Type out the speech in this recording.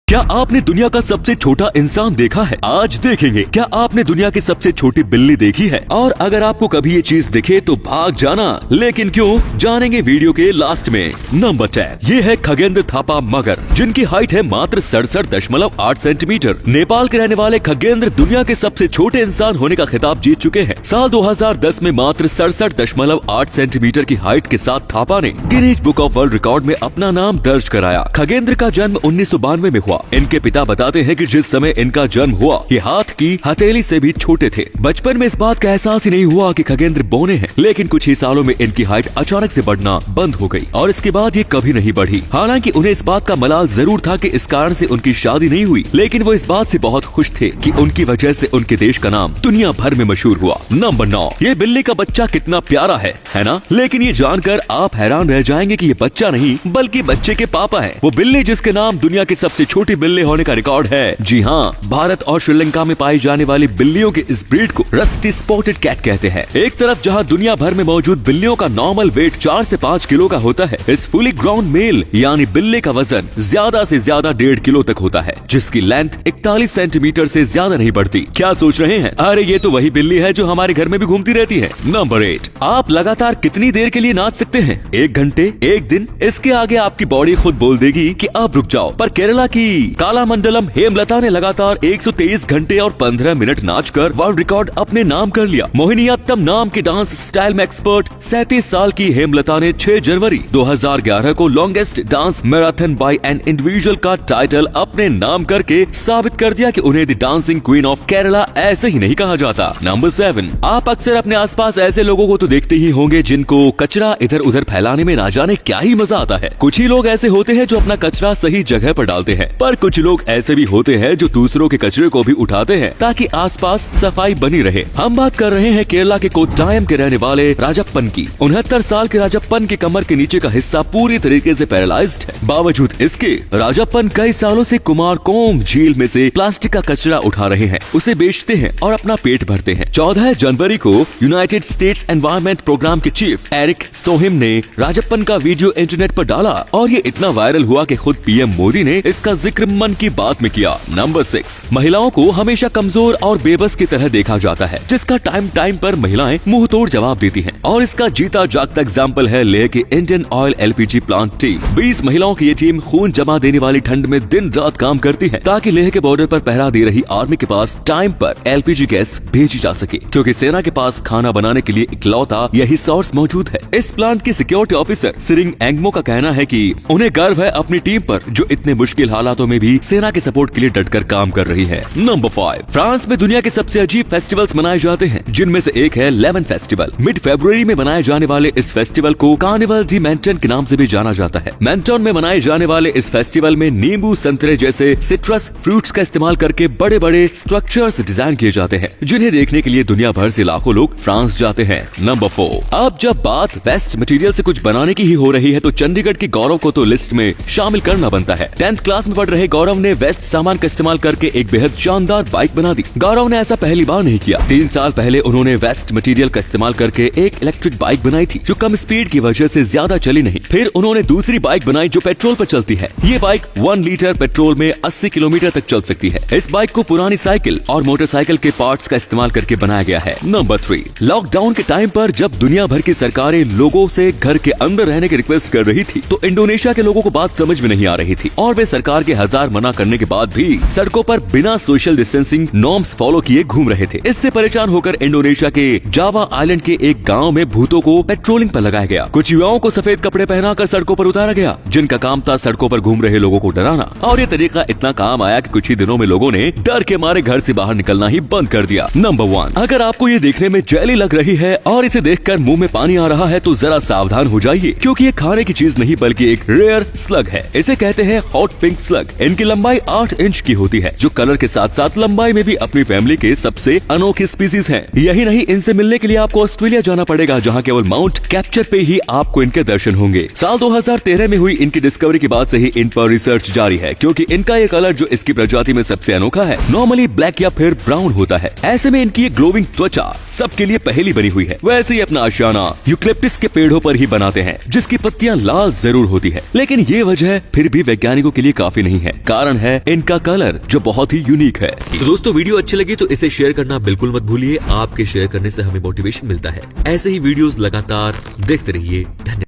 क्या आपने दुनिया का सबसे छोटा इंसान देखा है? आज देखेंगे। क्या आपने दुनिया की सबसे छोटी बिल्ली देखी है? और अगर आपको कभी ये चीज दिखे तो भाग जाना। लेकिन क्यों? जानेंगे वीडियो के लास्ट में। नंबर 10 ये है खगेंद्र थापा मगर, जिनकी हाइट है मात्र 67.8 सेंटीमीटर। नेपाल के रहने वाले खगेंद्र दुनिया के सबसे छोटे इंसान होने का खिताब जीत चुके हैं। साल 2010 में मात्र 67.8 सेंटीमीटर की हाइट के साथ थापा ने Guinness book of world record में अपना नाम दर्ज कराया। खगेंद्र का जन्म 1992 में हुआ। इनके पिता बताते हैं कि जिस समय इनका जन्म हुआ ये हाथ की हथेली से भी छोटे थे। बचपन में इस बात का एहसास ही नहीं हुआ कि खगेंद्र बौने हैं, लेकिन कुछ ही सालों में इनकी हाइट अचानक से बढ़ना बंद हो गई और इसके बाद ये कभी नहीं बढ़ी। हालांकि उन्हें इस बात का मलाल जरूर था कि इस कारण से उनकी शादी नहीं हुई, लेकिन वो इस बात से बहुत खुश थे कि उनकी वजह से उनके देश का नाम दुनिया भर में मशहूर हुआ। नंबर 9 ये बिल्ली का बच्चा कितना प्यारा है ना? लेकिन ये जानकर आप हैरान रह जाएंगे कि ये बच्चा नहीं बल्कि बच्चे के पापा है। वो बिल्ली जिसके नाम दुनिया की सबसे छोटी बिल्ली होने का रिकॉर्ड है। जी हाँ, भारत और श्रीलंका में पाई जाने वाली बिल्लियों के इस ब्रीड को रस्टी स्पॉटेड कैट कहते हैं। एक तरफ जहाँ दुनिया भर में मौजूद बिल्लियों का नॉर्मल वेट 4 से 5 किलो का होता है, इस फुली ग्राउंड मेल यानी बिल्ली का वजन ज्यादा से ज्यादा 1.5 किलो तक होता है, जिसकी लेंथ 41 सेंटीमीटर से ज्यादा नहीं बढ़ती। क्या सोच रहे हैं? अरे ये तो वही बिल्ली है जो हमारे घर में भी घूमती रहती है। नंबर 8 आप लगातार कितनी देर के लिए नाच सकते हैं? 1 घंटे, 1 दिन? इसके आगे आपकी बॉडी खुद बोल देगी कि अब रुक जाओ। पर केरला की कालामंडलम हेमलता ने लगातार 123 घंटे और 15 मिनट नाचकर वर्ल्ड रिकॉर्ड अपने नाम कर लिया। मोहिनीअट्टम नाम के डांस स्टाइल में एक्सपर्ट 37 साल की हेमलता ने 6 जनवरी 2011 को longest dance marathon by an individual का टाइटल अपने नाम करके साबित कर दिया कि उन्हें the dancing queen of Kerala ऐसे ही नहीं कहा जाता। नंबर 7 आप अक्सर अपने आसपास ऐसे लोगों को तो देखते ही होंगे जिनको कचरा इधर उधर फैलाने में ना जाने क्या ही मजा आता है। कुछ ही लोग ऐसे होते हैं जो अपना कचरा सही जगह पर डालते हैं, पर कुछ लोग ऐसे भी होते हैं जो दूसरों के कचरे को भी उठाते हैं ताकि आसपास सफाई बनी रहे। हम बात कर रहे हैं केरला के कोट्टायम के रहने वाले राजप्पन की। 69 साल के राजप्पन की कमर के नीचे का हिस्सा पूरी तरीके से पैरालाइज्ड है। बावजूद इसके राजप्पन कई सालों से कुमारकोम झील में से प्लास्टिक का कचरा उठा रहे हैं, उसे बेचते हैं और अपना पेट भरते हैं। 14 जनवरी को यूनाइटेड स्टेट्स एनवायरमेंट प्रोग्राम के चीफ एरिक सोहिम ने राजप्पन का वीडियो इंटरनेट पर डाला और ये इतना वायरल हुआ कि खुद पीएम मोदी ने इसका जिक्र मन की बात में किया। नंबर 6 महिलाओं को हमेशा कमजोर और बेबस की तरह देखा जाता है, जिसका टाइम टाइम पर महिलाएं मुंह तोड़ जवाब देती हैं। और इसका जीता जागता एग्जाम्पल है लेह की Indian oil LPG plant team. 20 महिलाओं की ये टीम खून जमा देने वाली ठंड में दिन रात काम करती है ताकि लेह के बॉर्डर पर पहरा दे रही आर्मी के पास टाइम पर एलपीजी गैस भेजी जा सके, क्योंकि सेना के पास खाना बनाने के लिए इकलौता यही सोर्स मौजूद है। इस प्लांट की सिक्योरिटी ऑफिसर सिरिंग एंगमो का कहना है कि उन्हें गर्व है अपनी टीम पर जो इतने मुश्किल हालातों में भी सेना के सपोर्ट के लिए डटकर काम कर रही है। नंबर 5 फ्रांस में दुनिया के सबसे अजीब फेस्टिवल्स मनाए जाते हैं, जिनमें से एक है लेमन फेस्टिवल। मिड फरवरी में मनाए जाने वाले इस फेस्टिवल को कार्निवल डी मेंटन के नाम से भी जाना जाता है। मेंटन में मनाए जाने वाले इस फेस्टिवल में नींबू, संतरे जैसे सिट्रस फ्रूट्स का इस्तेमाल करके बड़े बड़े स्ट्रक्चर्स डिजाइन किए जाते हैं, जिन्हें देखने के लिए दुनिया भर से लाखों लोग फ्रांस जाते हैं। नंबर 4 अब जब बात वेस्ट मटेरियल से कुछ बनाने की ही हो रही है तो चंडीगढ़ के गौरव को तो लिस्ट में शामिल करना बनता है। 10th क्लास में पढ़ रहे गौरव ने वेस्ट सामान का इस्तेमाल करके एक बेहद शानदार बाइक बना दी। गौरव ने ऐसा पहली बार नहीं किया। 3 साल पहले उन्होंने वेस्ट मटेरियल का इस्तेमाल करके एक इलेक्ट्रिक बाइक बनाई थी जो कम स्पीड की वजह से ज्यादा चली नहीं। फिर उन्होंने दूसरी बाइक बनाई जो पेट्रोल पर चलती है। ये बाइक 1 लीटर पेट्रोल में 80 किलोमीटर तक चल सकती है। इस बाइक को पुरानी साइकिल और मोटरसाइकिल के पार्ट्स का इस्तेमाल करके बनाया गया है। नंबर 3 लॉकडाउन के टाइम पर जब दुनिया भर की सरकारें लोगों से घर के अंदर रहने की रिक्वेस्ट कर रही थी तो इंडोनेशिया के लोगों को बात समझ में नहीं आ रही थी और वे सरकार के हजार मना करने के बाद भी सड़कों पर बिना सोशल डिस्टेंसिंग नॉर्म्स फॉलो किए घूम रहे थे। इससे परेशान होकर इंडोनेशिया के जावा आइलैंड के एक गांव में भूतों को पेट्रोलिंग पर लगाया गया। कुछ युवाओं को सफेद कपड़े पहनाकर सड़कों पर उतारा गया, जिनका काम था सड़कों पर घूम रहे लोगों को डराना। और ये तरीका इतना काम आया कि कुछ ही दिनों में लोगों ने डर के मारे घर से बाहर निकलना ही बंद कर दिया। नंबर 1 अगर आपको ये देखने में जेली लग रही है और इसे देखकर मुंह में पानी आ रहा है तो जरा सावधान हो जाइए, क्योंकि ये खाने की चीज नहीं बल्कि एक रेयर स्लग है। इसे कहते हैं हॉट पिंक स्लग। इनकी लंबाई 8 इंच की होती है, जो कलर के साथ साथ लंबाई में भी अपनी फैमिली के सबसे अनोखी स्पीसीज हैं। यही नहीं, इनसे मिलने के लिए आपको ऑस्ट्रेलिया जाना पड़ेगा, जहाँ केवल माउंट कैप्चर पे ही आपको इनके दर्शन होंगे। साल 2013 में हुई इनकी डिस्कवरी के बाद से ही इन पर रिसर्च जारी है, क्योंकि इनका ये कलर जो इसकी प्रजाति में सबसे अनोखा है नॉर्मली ब्लैक या फिर ब्राउन होता है। ऐसे में इनकी ये ग्लोविंग त्वचा सबके लिए पहली बनी हुई है। वैसे ही अपना आशियाना यूकलिप्टस के पेड़ों पर ही बनाते हैं, जिसकी पत्तियां लाल जरूर होती है, लेकिन ये वजह फिर भी वैज्ञानिकों के लिए काफी नहीं नहीं है, कारण है इनका कलर जो बहुत ही यूनिक है। तो दोस्तों वीडियो अच्छी लगी तो इसे शेयर करना बिल्कुल मत भूलिए, आपके शेयर करने से हमें मोटिवेशन मिलता है। ऐसे ही वीडियोस लगातार देखते रहिए।